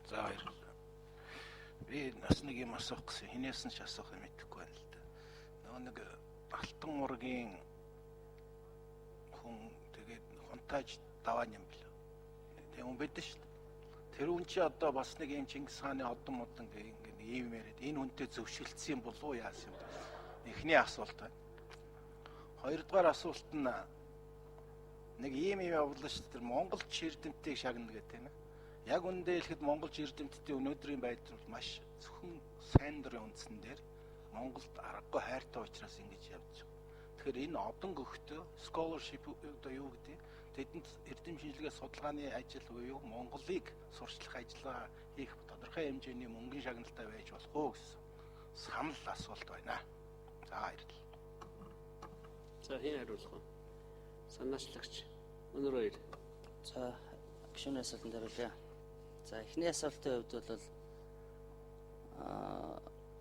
За баярлалаа. Би бас нэг юм асуух гэсэн. Хинээс нь ч асуух юм мэдэхгүй байна л да. Нөгөө нэг алтан ургийн хүн тэгээд хунтааж даваан юм бэл. Тэг юм бид шүү дээ. Тэр хүн чи одоо бас нэг юм Чингис хааны одон модон гэх ингэ ийм яриад энэ хүнтэй зөвшөлдсөн юм болов уу яасан юм бэ? Эхний асуулт байна. Хоёрдугаар асуулт нь нэг ийм явуулна шүү дээ. Тэр Монголч эрдэмтдийг шагна гэдэг тийм ээ. Яг үндэ хэлэхэд Монголч эрдэмтдийн өнөөдрийн байдал бол маш зөвхөн сайн дурын үндсэн дээр Монголд аргагүй хайртай учраас ингэж явж байгаа. Тэгэхээр энэ одон гөхтөө scholarship одоо юу гэдэг тэдэнд эрдэм шинжилгээ судалгааны ажил буюу Монголыг сурчлах ажиллагаа хийх тодорхой хэмжээний мөнгөний шагналтай байж болох уу гэсэн санал асуулт байна. За баярлалаа. За хин хариулах уу? Санаачлагч өнөр хоёр. За гишүүний асуултанд хариулъя. За эхний асуултын хувьд бол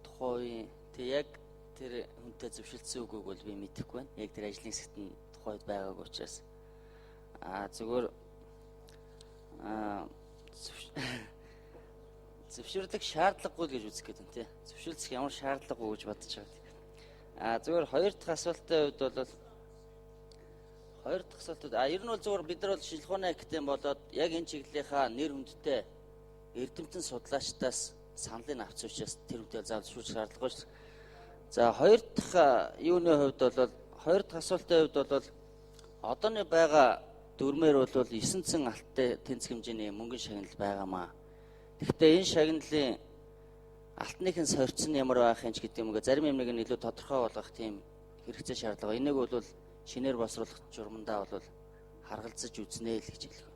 тухайн яг тэр хүнтэй зөвшөлдсөн үгүйг бол би мэдэхгүй байна. Яг тэр ажлын хэсэгт нь тухайд байгаагүй учраас зүгээр зөвшөөрлөх шаардлагагүй л гэж үзэх гээд байна тий. Зөвшөөрлөх ямар шаардлагагүй гэж бодож байгаа. Зүгээр хоёр дахь асуултын хувьд бол хоёр дахь асуултууд ер нь бол зүгээр бид нар бол шинжилгээ ухааны академи болоод яг энэ чиглэлийнхаа нэр хүндтэй эрдэмтэн судлаачдаас саналыг авч учраас тэр үедээ заавал шүүх шаардлагагүй шүү. За хоёр дахь юуны хувьд бол хоёр дахь асуултын хувьд бол одооны байгаа дүрмээр бол 900 алттай тэнцэх хэмжээний мөнгөний шагнал байгаамаа. Гэхдээ энэ шагналын алтных нь сорьцсон ямар байх юм ч гэдэг юм уу зарим юмныг нь илүү тодорхой болгох тийм хэрэгцээ шаардлага. Энийг бол шинээр босруулах журмандаа бол харгалзаж үзнэ л гэж хэлэх